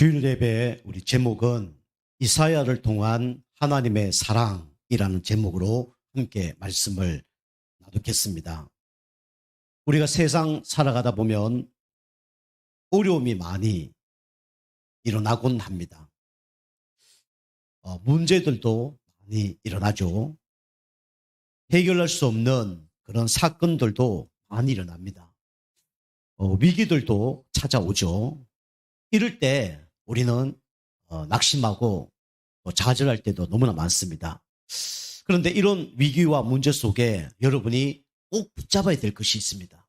주일 예배 우리 제목은 이사야를 통한 하나님의 사랑이라는 제목으로 함께 말씀을 나누겠습니다. 우리가 세상 살아가다 보면 어려움이 많이 일어나곤 합니다. 문제들도 많이 일어나죠. 해결할 수 없는 그런 사건들도 많이 일어납니다. 위기들도 찾아오죠. 이럴 때 우리는 낙심하고 좌절할 때도 너무나 많습니다. 그런데 이런 위기와 문제 속에 여러분이 꼭 붙잡아야 될 것이 있습니다.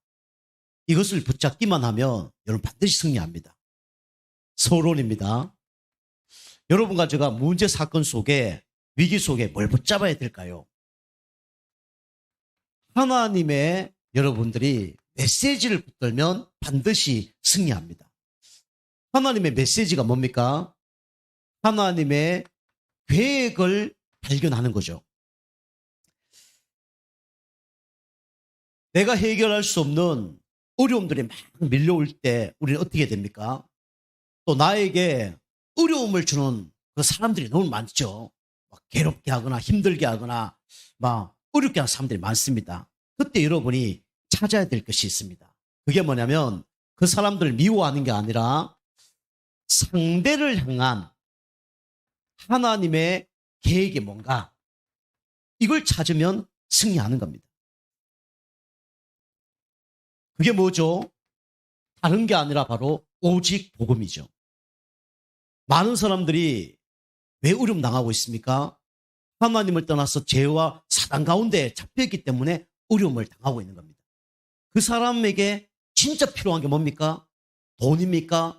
이것을 붙잡기만 하면 여러분 반드시 승리합니다. 서론입니다. 여러분과 제가 문제 사건 속에 위기 속에 뭘 붙잡아야 될까요? 하나님의 여러분들이 메시지를 붙들면 반드시 승리합니다. 하나님의 메시지가 뭡니까? 하나님의 계획을 발견하는 거죠. 내가 해결할 수 없는 어려움들이 막 밀려올 때 우리는 어떻게 됩니까? 또 나에게 어려움을 주는 그 사람들이 너무 많죠. 막 괴롭게 하거나 힘들게 하거나 막 어렵게 하는 사람들이 많습니다. 그때 여러분이 찾아야 될 것이 있습니다. 그게 뭐냐면 그 사람들을 미워하는 게 아니라 상대를 향한 하나님의 계획이 뭔가 이걸 찾으면 승리하는 겁니다. 그게 뭐죠? 다른 게 아니라 바로 오직 복음이죠. 많은 사람들이 왜 어려움 당하고 있습니까? 하나님을 떠나서 죄와 사단 가운데 잡혀있기 때문에 어려움을 당하고 있는 겁니다. 그 사람에게 진짜 필요한 게 뭡니까? 돈입니까?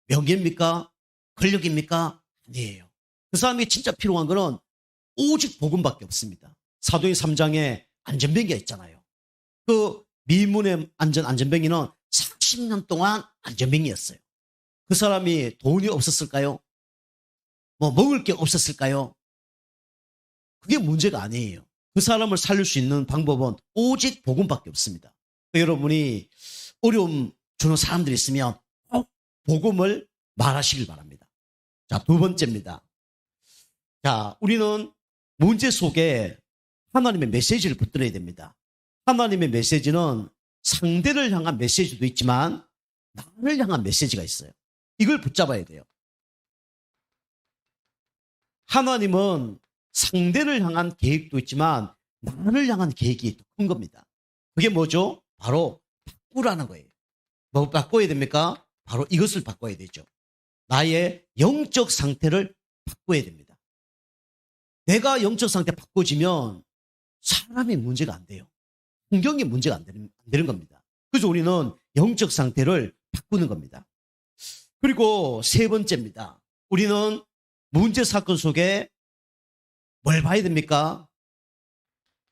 명예입니까? 권력입니까? 아니에요. 그 사람에게 진짜 필요한 것은 오직 복음밖에 없습니다. 사도행 3장에 안전뱅이가 있잖아요. 그 미문의 안전뱅이는 40년 동안 안전뱅이였어요. 그 사람이 돈이 없었을까요? 먹을 게 없었을까요? 그게 문제가 아니에요. 그 사람을 살릴 수 있는 방법은 오직 복음밖에 없습니다. 여러분이 어려움 주는 사람들이 있으면 꼭 복음을 말하시길 바랍니다. 자, 두 번째입니다. 자, 우리는 문제 속에 하나님의 메시지를 붙들어야 됩니다. 하나님의 메시지는 상대를 향한 메시지도 있지만 나를 향한 메시지가 있어요. 이걸 붙잡아야 돼요. 하나님은 상대를 향한 계획도 있지만 나를 향한 계획이 더 큰 겁니다. 그게 뭐죠? 바로 바꾸라는 거예요. 뭐 바꿔야 됩니까? 바로 이것을 바꿔야 되죠. 나의 영적 상태를 바꿔야 됩니다. 내가 영적 상태 바꿔지면 사람의 문제가 안 돼요. 환경의 문제가 안 되는 겁니다. 그래서 우리는 영적 상태를 바꾸는 겁니다. 그리고 세 번째입니다. 우리는 문제 사건 속에 뭘 봐야 됩니까?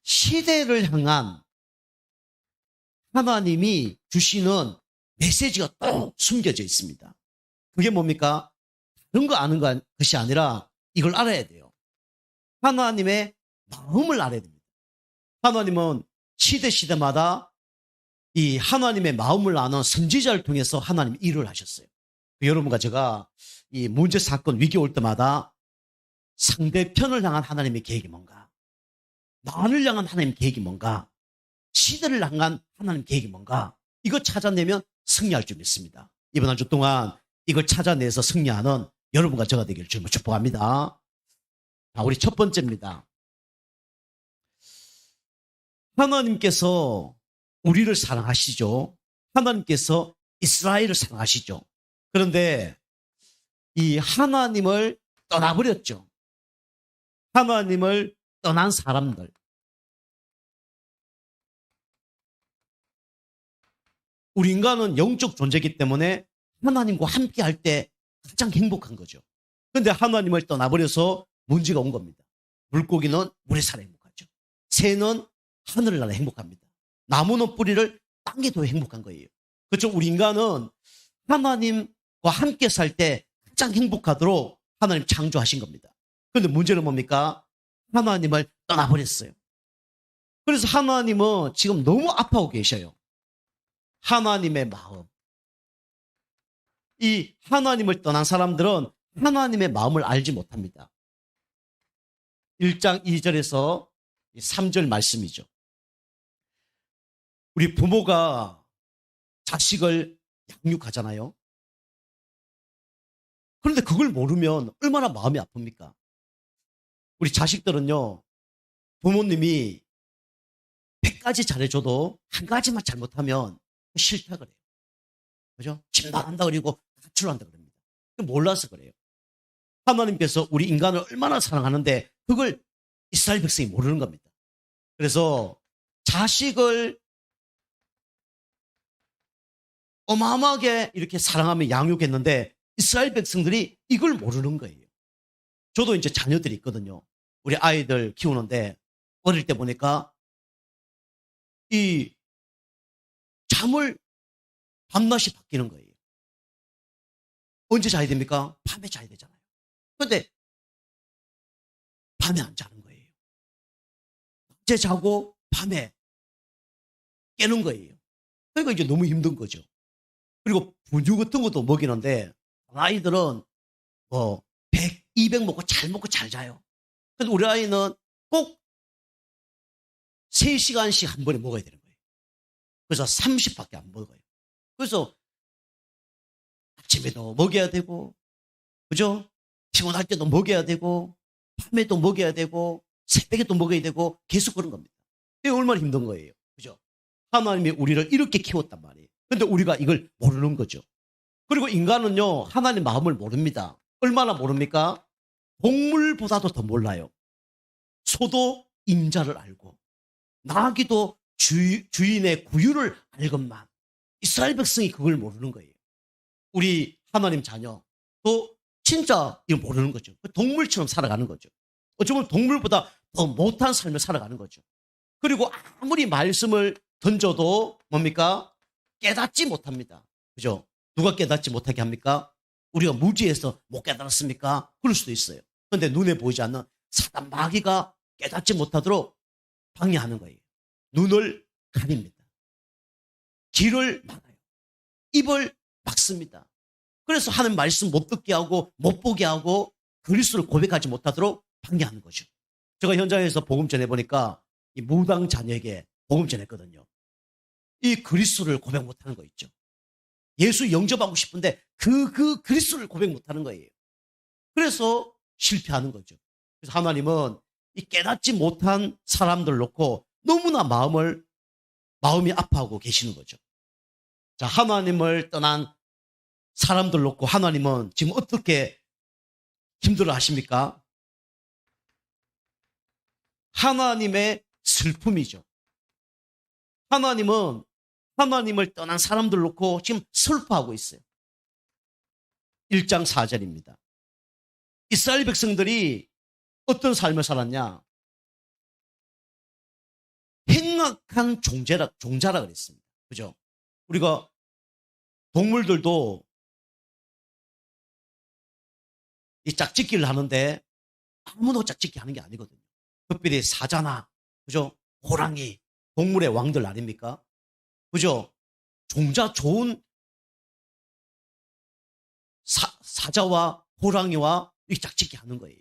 시대를 향한 하나님이 주시는 메시지가 또 숨겨져 있습니다. 그게 뭡니까? 다른 거 아는 것이 아니라 이걸 알아야 돼요. 하나님의 마음을 알아야 됩니다. 하나님은 시대마다 이 하나님의 마음을 아는 선지자를 통해서 하나님 일을 하셨어요. 여러분과 제가 이 문제 사건 위기 올 때마다 상대편을 향한 하나님의 계획이 뭔가, 나를 향한 하나님의 계획이 뭔가, 시대를 향한 하나님의 계획이 뭔가, 이거 찾아내면 승리할 줄 믿습니다. 이번 한 주 동안 이걸 찾아내서 승리하는 여러분과 제가 되기를 주님으로 축복합니다. 자, 우리 첫 번째입니다. 하나님께서 우리를 사랑하시죠. 하나님께서 이스라엘을 사랑하시죠. 그런데 이 하나님을 떠나버렸죠. 하나님을 떠난 사람들. 우리 인간은 영적 존재이기 때문에 하나님과 함께 할 때 가장 행복한 거죠. 그런데 하나님을 떠나버려서 문제가 온 겁니다. 물고기는 물에 살아 행복하죠. 새는 하늘을 날아 행복합니다. 나무는 뿌리를 땅에 둬 행복한 거예요. 그렇죠? 우리 인간은 하나님과 함께 살 때 가장 행복하도록 하나님 창조하신 겁니다. 그런데 문제는 뭡니까? 하나님을 떠나버렸어요. 그래서 하나님은 지금 너무 아파하고 계셔요. 하나님의 마음. 이 하나님을 떠난 사람들은 하나님의 마음을 알지 못합니다. 1장 2절에서 3절 말씀이죠. 우리 부모가 자식을 양육하잖아요. 그런데 그걸 모르면 얼마나 마음이 아픕니까? 우리 자식들은요, 부모님이 100가지 잘해줘도 한 가지만 잘못하면 싫다 그래요. 그죠? 진단한다 그리고 가출한다 그럽니다. 몰라서 그래요. 하나님께서 우리 인간을 얼마나 사랑하는데 그걸 이스라엘 백성이 모르는 겁니다. 그래서 자식을 어마어마하게 이렇게 사랑하며 양육했는데 이스라엘 백성들이 이걸 모르는 거예요. 저도 이제 자녀들이 있거든요. 우리 아이들 키우는데 어릴 때 보니까 이 잠을 밤낮이 바뀌는 거예요. 언제 자야 됩니까? 밤에 자야 되잖아요. 그런데 밤에 안 자는 거예요. 낮에 자고 밤에 깨는 거예요. 그러니까 이제 너무 힘든 거죠. 그리고 분유 같은 것도 먹이는데 아이들은 뭐 100, 200 먹고 잘 자요. 근데 우리 아이는 꼭 3시간씩 한 번에 먹어야 되는 거예요. 그래서 30밖에 안 먹어요. 그래서 아침에도 먹여야 되고, 그죠? 피곤할 때도 먹여야 되고, 밤에도 먹여야 되고, 새벽에도 먹어야 되고, 계속 그런 겁니다. 이게 얼마나 힘든 거예요. 그죠? 하나님이 우리를 이렇게 키웠단 말이에요. 근데 우리가 이걸 모르는 거죠. 그리고 인간은요, 하나님 마음을 모릅니다. 얼마나 모릅니까? 동물보다도 더 몰라요. 소도 임자를 알고, 나귀도 주인의 구유를 알건만 이스라엘 백성이 그걸 모르는 거예요. 우리 하나님 자녀도 진짜 이거 모르는 거죠. 동물처럼 살아가는 거죠. 어쩌면 동물보다 더 못한 삶을 살아가는 거죠. 그리고 아무리 말씀을 던져도 뭡니까? 깨닫지 못합니다. 그죠? 누가 깨닫지 못하게 합니까? 우리가 무지해서 못 깨달았습니까? 그럴 수도 있어요. 그런데 눈에 보이지 않는 사단 마귀가 깨닫지 못하도록 방해하는 거예요. 눈을 가립니다. 귀를 막아요. 입을 막습니다. 그래서 하는 말씀 못 듣게 하고 못 보게 하고 그리스도를 고백하지 못하도록 방해하는 거죠. 제가 현장에서 복음 전해보니까 이 무당 자녀에게 복음 전했거든요. 이 그리스도를 고백 못하는 거 있죠. 예수 영접하고 싶은데 그 그리스도를 고백 못하는 거예요. 그래서 실패하는 거죠. 그래서 하나님은 이 깨닫지 못한 사람들 놓고 너무나 마음이 아파하고 계시는 거죠. 자, 하나님을 떠난 사람들 놓고 하나님은 지금 어떻게 힘들어 하십니까? 하나님의 슬픔이죠. 하나님은 하나님을 떠난 사람들 놓고 지금 슬퍼하고 있어요. 1장 4절입니다. 이스라엘 백성들이 어떤 삶을 살았냐? 행악한 종자라 그랬습니다. 그죠? 우리가 동물들도 이 짝짓기를 하는데 아무도 짝짓기 하는 게 아니거든요. 특별히 사자나, 그죠? 호랑이, 동물의 왕들 아닙니까? 그죠? 종자 좋은 사자와 호랑이와 이 짝짓기 하는 거예요.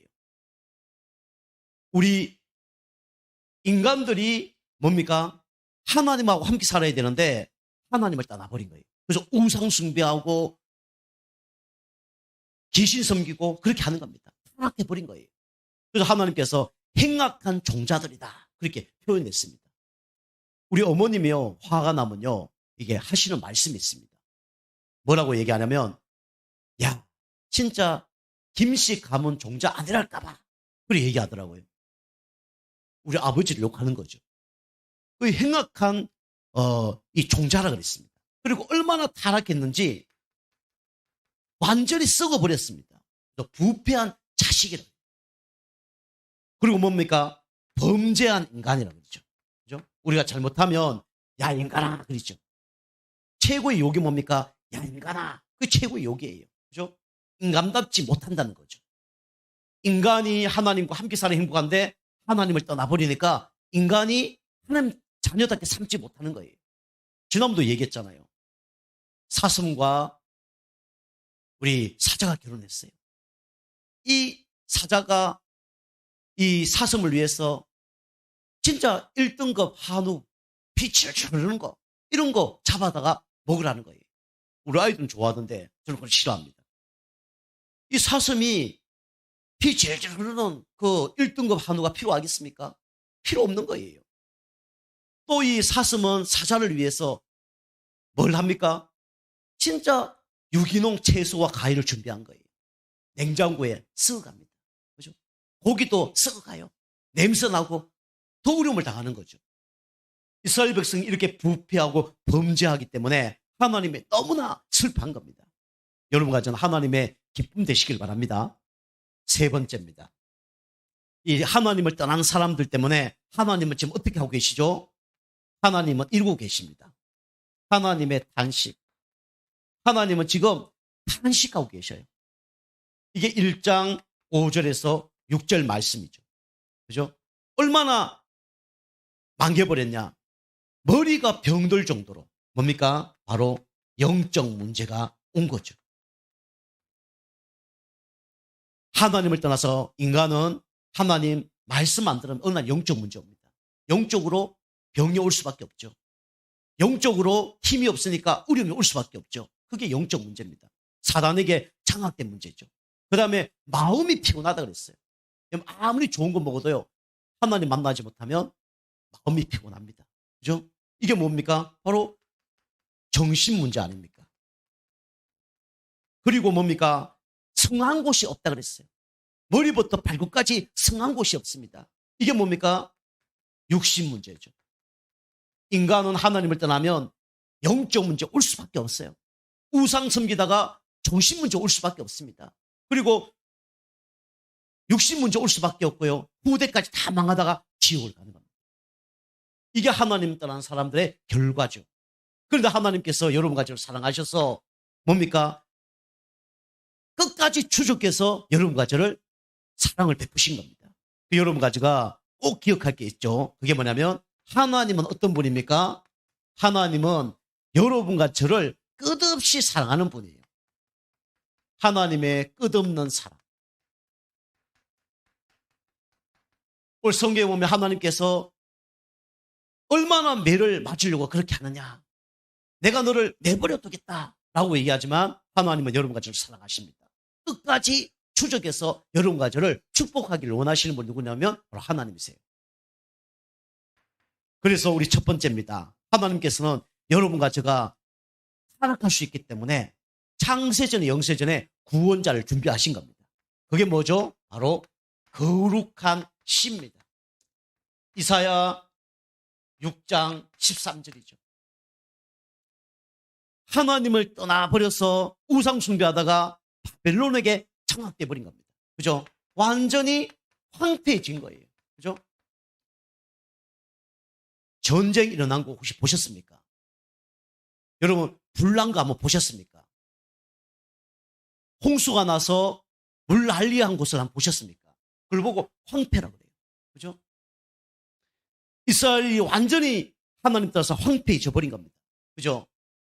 우리 인간들이 뭡니까? 하나님하고 함께 살아야 되는데 하나님을 떠나버린 거예요. 그래서 우상 숭배하고 귀신 섬기고 그렇게 하는 겁니다. 타락해버린 거예요. 그래서 하나님께서 행악한 종자들이다. 그렇게 표현했습니다. 우리 어머님이요, 화가 나면요, 이게 하시는 말씀이 있습니다. 뭐라고 얘기하냐면, 야, 진짜 김씨 가문 종자 아니랄까봐. 그렇게 얘기하더라고요. 우리 아버지를 욕하는 거죠. 그 행악한, 이 종자라 그랬습니다. 그리고 얼마나 타락했는지 완전히 썩어버렸습니다. 부패한 자식이라. 그리고 뭡니까? 범죄한 인간이라고 그러죠. 그죠? 우리가 잘못하면, 야, 인간아, 그러죠. 최고의 욕이 뭡니까? 야, 인간아. 그게 최고의 욕이에요. 그죠? 인간답지 못한다는 거죠. 인간이 하나님과 함께 살아 행복한데 하나님을 떠나버리니까 인간이 하나님 자녀답게 삼지 못하는 거예요. 지난번도 얘기했잖아요. 사슴과 우리 사자가 결혼했어요. 이 사자가 이 사슴을 위해서 진짜 1등급 한우, 피 질질 흐르는 거, 이런 거 잡아다가 먹으라는 거예요. 우리 아이들은 좋아하던데 저는 그걸 싫어합니다. 이 사슴이 피 질질 흐르는 그 1등급 한우가 필요하겠습니까? 필요 없는 거예요. 또 이 사슴은 사자를 위해서 뭘 합니까? 진짜 유기농 채소와 과일을 준비한 거예요. 냉장고에 썩어갑니다. 그죠? 고기도 썩어가요. 냄새 나고 더 어려움을 당하는 거죠. 이스라엘 백성이 이렇게 부패하고 범죄하기 때문에 하나님이 너무나 슬퍼한 겁니다. 여러분과 저는 하나님의 기쁨 되시길 바랍니다. 세 번째입니다. 이 하나님을 떠난 사람들 때문에 하나님은 지금 어떻게 하고 계시죠? 하나님은 이루고 계십니다. 하나님의 탄식. 하나님은 지금 탄식하고 계셔요. 이게 1장 5절에서 6절 말씀이죠. 그죠? 얼마나 망겨버렸냐. 머리가 병들 정도로 뭡니까? 바로 영적 문제가 온 거죠. 하나님을 떠나서 인간은 하나님 말씀 안 들으면 어느 날 영적 문제 옵니다. 영적으로 병이 올 수밖에 없죠. 영적으로 힘이 없으니까 어려움이 올 수밖에 없죠. 그게 영적 문제입니다. 사단에게 장악된 문제죠. 그 다음에 마음이 피곤하다 그랬어요. 아무리 좋은 거 먹어도요, 하나님 만나지 못하면 마음이 피곤합니다. 그죠? 이게 뭡니까? 바로 정신 문제 아닙니까? 그리고 뭡니까? 성한 곳이 없다 그랬어요. 머리부터 발끝까지 성한 곳이 없습니다. 이게 뭡니까? 육신 문제죠. 인간은 하나님을 떠나면 영적 문제 올 수밖에 없어요. 우상 섬기다가 정신 문제 올 수밖에 없습니다. 그리고 육신 문제 올 수밖에 없고요. 후대까지 다 망하다가 지옥을 가는 겁니다. 이게 하나님 떠난 사람들의 결과죠. 그런데 하나님께서 여러분과 저를 사랑하셔서 뭡니까? 끝까지 추적해서 여러분과 저를 사랑을 베푸신 겁니다. 여러분과 제가 꼭 기억할 게 있죠. 그게 뭐냐면 하나님은 어떤 분입니까? 하나님은 여러분과 저를 끝없이 사랑하는 분이에요. 하나님의 끝없는 사랑. 오늘 성경에 보면 하나님께서 얼마나 매를 맞으려고 그렇게 하느냐. 내가 너를 내버려 두겠다라고 얘기하지만 하나님은 여러분과 저를 사랑하십니다. 끝까지 추적해서 여러분과 저를 축복하기를 원하시는 분이 누구냐면 바로 하나님이세요. 그래서 우리 첫 번째입니다. 하나님께서는 여러분과 제가 타락할 수 있기 때문에 창세전에 영세전에 구원자를 준비하신 겁니다. 그게 뭐죠? 바로 거룩한 씨입니다. 이사야 6장 13절이죠. 하나님을 떠나버려서 우상 숭배하다가 바벨론에게 장악돼 버린 겁니다. 그죠? 완전히 황폐해진 거예요. 그죠? 전쟁 일어난 거 혹시 보셨습니까? 여러분 불난 거 한번 보셨습니까? 홍수가 나서 물 난리한 곳을 한번 보셨습니까? 그걸 보고 황폐라고 그래요. 그죠? 이스라엘이 완전히 하나님 따라서 황폐해져 버린 겁니다. 그죠?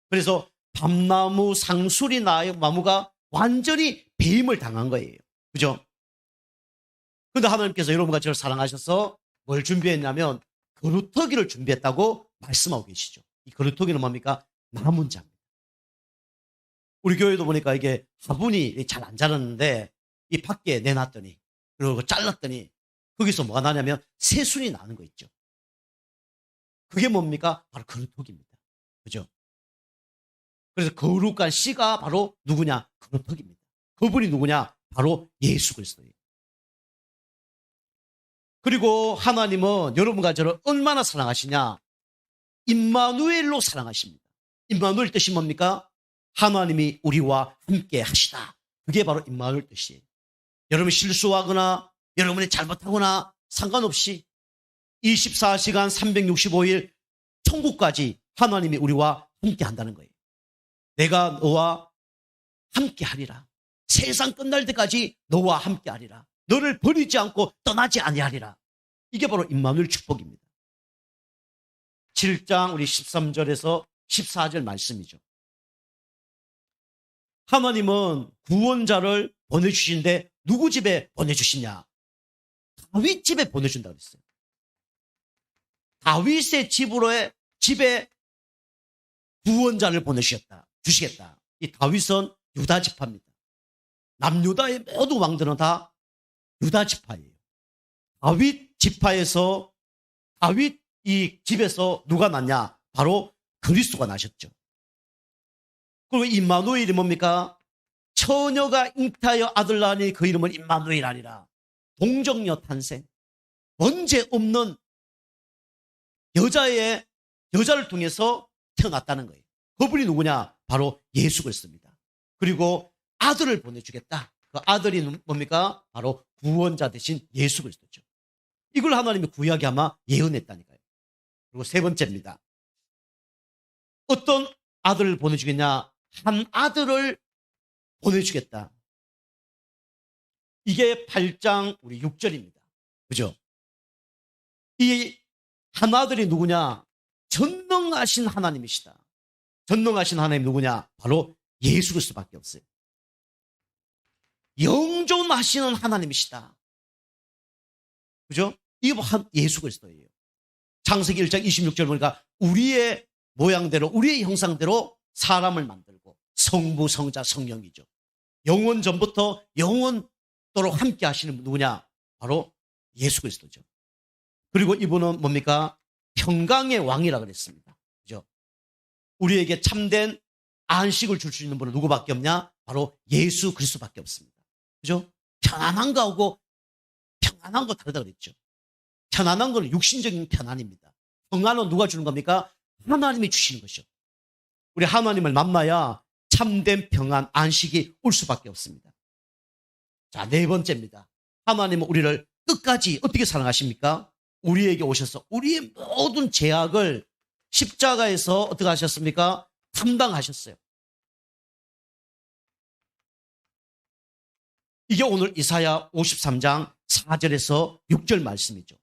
그래서 밤나무, 상수리, 나무가 완전히 배임을 당한 거예요. 그죠? 그런데 하나님께서 여러분과 저를 사랑하셔서 뭘 준비했냐면 거루터기를 준비했다고 말씀하고 계시죠. 이 거루터기는 뭡니까? 나문자입니다. 우리 교회도 보니까 이게 화분이 잘 안 자랐는데 이 밖에 내놨더니 그리고 잘랐더니 거기서 뭐가 나냐면 새순이 나는 거 있죠. 그게 뭡니까? 바로 거루터기입니다. 그죠? 그래서 거룩한 씨가 바로 누구냐? 거루터기입니다. 그분이 누구냐? 바로 예수 그리스도예요. 그리고 하나님은 여러분과 저를 얼마나 사랑하시냐? 임마누엘로 사랑하십니다. 임마누엘 뜻이 뭡니까? 하나님이 우리와 함께 하시다. 그게 바로 임마누엘 뜻이에요. 여러분이 실수하거나 여러분이 잘못하거나 상관없이 24시간 365일 천국까지 하나님이 우리와 함께 한다는 거예요. 내가 너와 함께 하리라. 세상 끝날 때까지 너와 함께 하리라. 너를 버리지 않고 떠나지 아니하리라. 이게 바로 임마누엘 축복입니다. 7장 우리 13절에서 14절 말씀이죠. 하나님은 구원자를 보내주시는데 누구 집에 보내주시냐? 다윗 집에 보내준다고 그랬어요. 다윗의 집에 구원자를 주시겠다. 이 다윗은 유다 지파입니다. 남유다의 모든 왕들은 다 유다 지파예요. 다윗 지파에서 다윗 이 집에서 누가 났냐? 바로 그리스도가 나셨죠. 그리고 임마누엘이 뭡니까? 처녀가 잉타하여 아들 낳으니 그 이름은 임마누엘 아니라 동정녀 탄생. 번제 없는 여자를 통해서 태어났다는 거예요. 그분이 누구냐? 바로 예수 그리스도입니다. 그리고 아들을 보내주겠다. 그 아들이 뭡니까? 바로 구원자 되신 예수 그리스도죠. 이걸 하나님이 구약에 아마 예언했다니까요. 그리고 세 번째입니다. 어떤 아들을 보내주겠냐? 한 아들을 보내주겠다. 이게 8장 우리 6절입니다. 그죠? 이 한 아들이 누구냐? 전능하신 하나님이시다. 전능하신 하나님 누구냐? 바로 예수 그리스도밖에 없어요. 영존하시는 하나님이시다. 그죠? 이거 예수 그리스도예요. 창세기 1장 26절 보니까 우리의 모양대로 우리의 형상대로 사람을 만들고 성부 성자 성령이죠. 영원 전부터 영원토록 함께 하시는 분 누구냐? 바로 예수 그리스도죠. 그리고 이분은 뭡니까? 평강의 왕이라 그랬습니다. 그죠? 우리에게 참된 안식을 줄 수 있는 분은 누구밖에 없냐? 바로 예수 그리스도밖에 없습니다. 그죠? 편안한 거하고 평안한 거 다르다 그랬죠. 편안한 거는 육신적인 편안입니다. 평안은 누가 주는 겁니까? 하나님이 주시는 것이죠. 우리 하나님을 만나야 참된 평안, 안식이 올 수밖에 없습니다. 자, 네 번째입니다. 하나님은 우리를 끝까지 어떻게 사랑하십니까? 우리에게 오셔서 우리의 모든 죄악을 십자가에서 어떻게 하셨습니까? 담당하셨어요. 이게 오늘 이사야 53장 4절에서 6절 말씀이죠.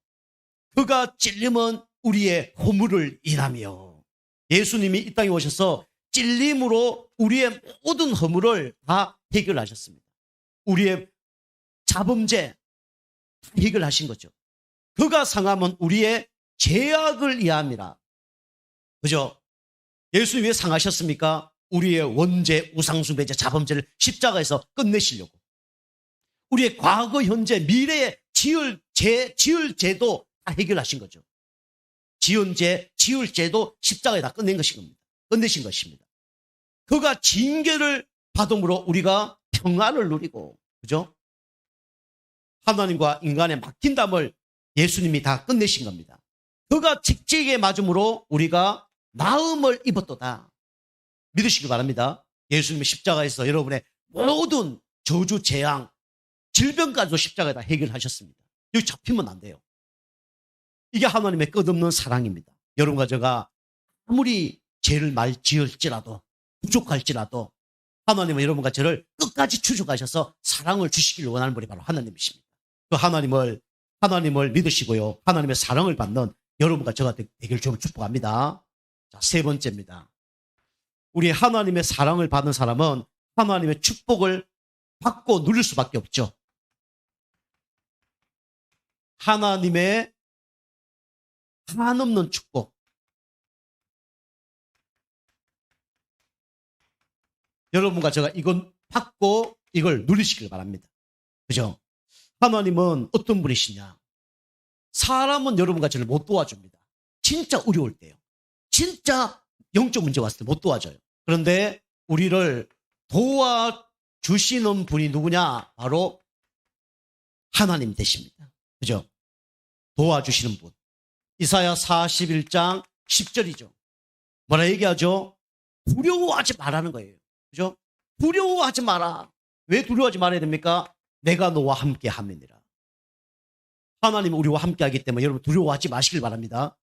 그가 찔림은 우리의 허물을 인하며, 예수님이 이 땅에 오셔서 찔림으로 우리의 모든 허물을 다 해결하셨습니다. 우리의 자범죄 다 해결하신 거죠. 그가 상함은 우리의 죄악을 이해함이라. 그죠? 예수님이 왜 상하셨습니까? 우리의 원죄, 우상숭배죄, 자범죄를 십자가에서 끝내시려고. 우리의 과거, 현재, 미래에 지을 죄도 다 해결하신 거죠. 지은 죄, 지을 죄도 십자가에 다 끝내신 것입니다. 그가 징계를 받음으로 우리가 평안을 누리고, 그죠? 하나님과 인간의 막힌 담을 예수님이 다 끝내신 겁니다. 그가 직직에 맞음으로 우리가 나음을 입었도다. 믿으시기 바랍니다. 예수님이 십자가에서 여러분의 모든 저주, 재앙, 질병까지도 십자가에 다 해결하셨습니다. 여기 잡히면 안 돼요. 이게 하나님의 끝없는 사랑입니다. 여러분과 제가 아무리 죄를 지을지라도 부족할지라도 하나님은 여러분과 저를 끝까지 추적하셔서 사랑을 주시기를 원하는 분이 바로 하나님이십니다. 그 하나님을 믿으시고요. 하나님의 사랑을 받는 여러분과 저가 되기를 좀 축복합니다. 자, 세 번째입니다. 우리 하나님의 사랑을 받는 사람은 하나님의 축복을 받고 누릴 수밖에 없죠. 하나님의 한없는 축복. 여러분과 제가 이건 받고 이걸 누리시길 바랍니다. 그죠? 하나님은 어떤 분이시냐? 사람은 여러분과 저를 못 도와줍니다. 진짜 어려울 때요. 진짜 영적 문제 왔을 때 못 도와줘요. 그런데 우리를 도와주시는 분이 누구냐? 바로 하나님 되십니다. 그죠? 도와주시는 분. 이사야 41장 10절이죠. 뭐라 얘기하죠? 두려워하지 말라는 거예요. 그죠? 두려워하지 마라. 왜 두려워하지 말아야 됩니까? 내가 너와 함께 함이니라. 하나님은 우리와 함께 하기 때문에 여러분 두려워하지 마시길 바랍니다.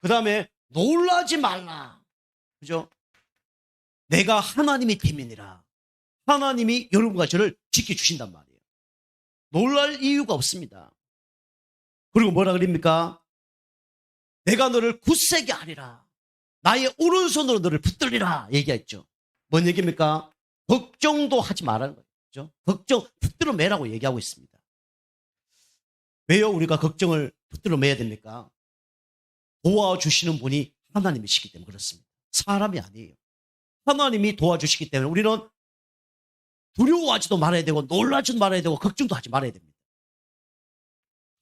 그 다음에 놀라지 말라. 그죠? 내가 하나님이 됨이니라. 하나님이 여러분과 저를 지켜주신단 말이에요. 놀랄 이유가 없습니다. 그리고 뭐라 그럽니까? 내가 너를 굳세게 하리라. 나의 오른손으로 너를 붙들리라 얘기했죠. 뭔 얘기입니까? 걱정도 하지 말라는 거예요. 그죠? 걱정 붙들어 매라고 얘기하고 있습니다. 왜요? 우리가 걱정을 붙들어 매야 됩니까? 도와주시는 분이 하나님이시기 때문에 그렇습니다. 사람이 아니에요. 하나님이 도와주시기 때문에 우리는 두려워하지도 말아야 되고 놀라지도 말아야 되고 걱정도 하지 말아야 됩니다.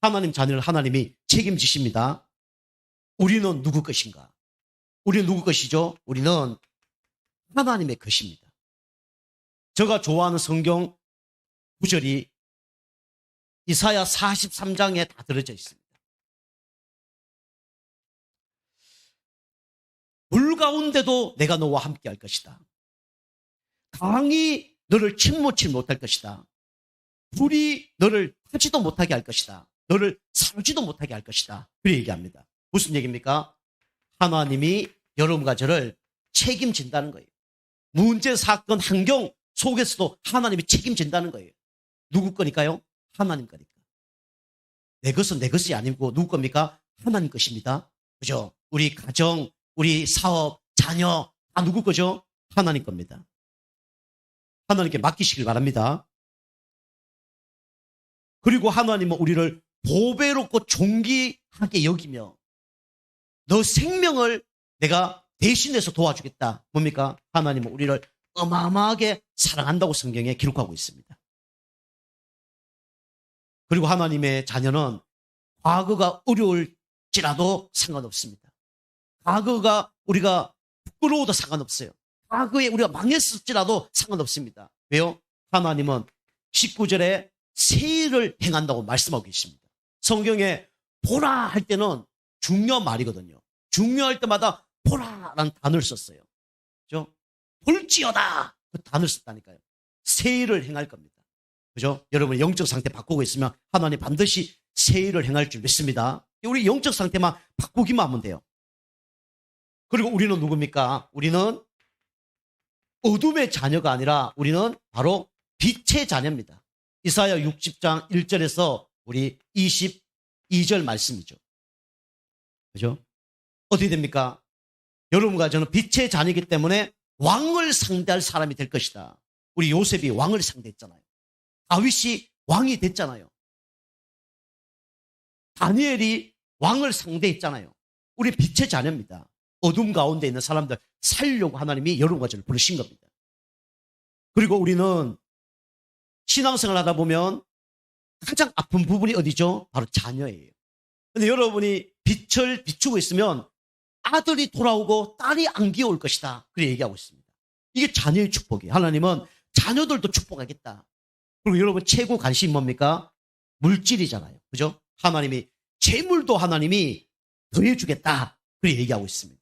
하나님 자녀를 하나님이 책임지십니다. 우리는 누구 것인가? 우리는 누구 것이죠? 우리는 하나님의 것입니다. 제가 좋아하는 성경 구절이 이사야 43장에 다 들어져 있습니다. 불 가운데도 내가 너와 함께 할 것이다. 강이 너를 침몰치 못할 것이다. 불이 너를 타지도 못하게 할 것이다. 너를 사르지도 못하게 할 것이다. 그렇게 얘기합니다. 무슨 얘기입니까? 하나님이 여러분과 저를 책임진다는 거예요. 문제, 사건, 환경 속에서도 하나님이 책임진다는 거예요. 누구 거니까요? 하나님 거니까. 내 것은 내 것이 아니고 누구 겁니까? 하나님 것입니다. 그죠? 우리 가정, 우리 사업, 자녀 다 누구 거죠? 하나님 겁니다. 하나님께 맡기시길 바랍니다. 그리고 하나님은 우리를 보배롭고 존귀하게 여기며 너 생명을 내가 대신해서 도와주겠다. 뭡니까? 하나님은 우리를 어마어마하게 사랑한다고 성경에 기록하고 있습니다. 그리고 하나님의 자녀는 과거가 어려울지라도 상관없습니다. 과거가 우리가 부끄러워도 상관없어요. 과거에 우리가 망했을지라도 상관없습니다. 왜요? 하나님은 19절에 새 일을 행한다고 말씀하고 계십니다. 성경에 보라 할 때는 중요한 말이거든요. 중요할 때마다 보라라는 단어를 썼어요. 그죠? 볼지어다 그 단어를 썼다니까요. 새 일을 행할 겁니다. 그죠? 여러분의 영적 상태 바꾸고 있으면 하나님 반드시 새 일을 행할 줄 믿습니다. 우리 영적 상태만 바꾸기만 하면 돼요. 그리고 우리는 누굽니까? 우리는 어둠의 자녀가 아니라 우리는 바로 빛의 자녀입니다. 이사야 60장 1절에서 우리 22절 말씀이죠. 그죠? 어떻게 됩니까? 여러분과 저는 빛의 자녀이기 때문에 왕을 상대할 사람이 될 것이다. 우리 요셉이 왕을 상대했잖아요. 다윗이 왕이 됐잖아요. 다니엘이 왕을 상대했잖아요. 우리 빛의 자녀입니다. 어둠 가운데 있는 사람들 살려고 하나님이 여러분과 저를 부르신 겁니다. 그리고 우리는 신앙생활 하다 보면 가장 아픈 부분이 어디죠? 바로 자녀예요. 근데 여러분이 빛을 비추고 있으면 아들이 돌아오고 딸이 안 기어올 것이다. 그렇게 얘기하고 있습니다. 이게 자녀의 축복이에요. 하나님은 자녀들도 축복하겠다. 그리고 여러분 최고 관심이 뭡니까? 물질이잖아요. 그죠? 하나님이 재물도 하나님이 더해주겠다. 그렇게 얘기하고 있습니다.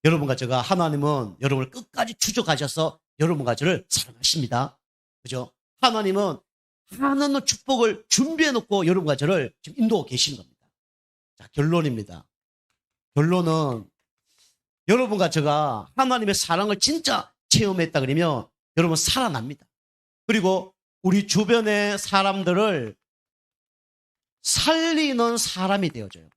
여러분과 제가 하나님은 여러분을 끝까지 추적하셔서 여러분과 저를 사랑하십니다. 그죠? 하나님은 하나님의 축복을 준비해놓고 여러분과 저를 지금 인도하고 계시는 겁니다. 자, 결론입니다. 결론은 여러분과 제가 하나님의 사랑을 진짜 체험했다 그러면 여러분 살아납니다. 그리고 우리 주변의 사람들을 살리는 사람이 되어져요.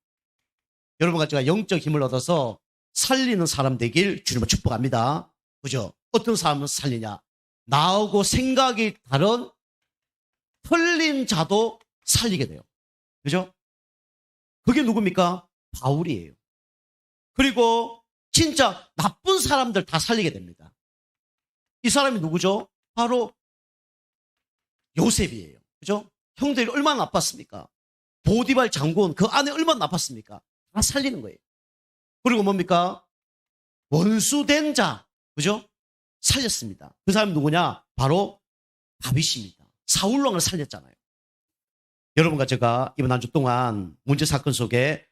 여러분과 제가 영적 힘을 얻어서 살리는 사람 되길 주님을 축복합니다. 그죠? 어떤 사람은 살리냐? 나하고 생각이 다른 틀린 자도 살리게 돼요. 그죠? 그게 누굽니까? 바울이에요. 그리고 진짜 나쁜 사람들 다 살리게 됩니다. 이 사람이 누구죠? 바로 요셉이에요. 그죠? 형들이 얼마나 나빴습니까? 보디발 장군 그 안에 얼마나 나빴습니까? 다 살리는 거예요. 그리고 뭡니까? 원수된 자, 그죠? 살렸습니다. 그 사람이 누구냐? 바로 다윗입니다. 사울 왕을 살렸잖아요. 여러분과 제가 이번 한 주 동안 문제 사건 속에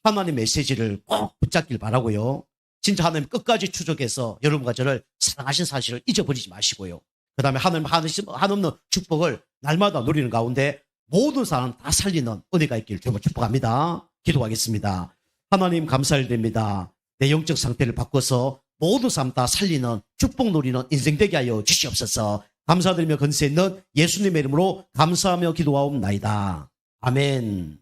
하나님 메시지를 꼭 붙잡길 바라고요. 진짜 하나님 끝까지 추적해서 여러분과 저를 사랑하신 사실을 잊어버리지 마시고요. 그 다음에 하나님 한없는 축복을 날마다 누리는 가운데 모든 사람 다 살리는 은혜가 있기를 주님을 축복합니다. 기도하겠습니다. 하나님 감사드립니다. 내 영적 상태를 바꿔서 모든 사람 다 살리는 축복 누리는 인생 되게 하여 주시옵소서. 감사드리며 건세 있는 예수님의 이름으로 감사하며 기도하옵나이다. 아멘.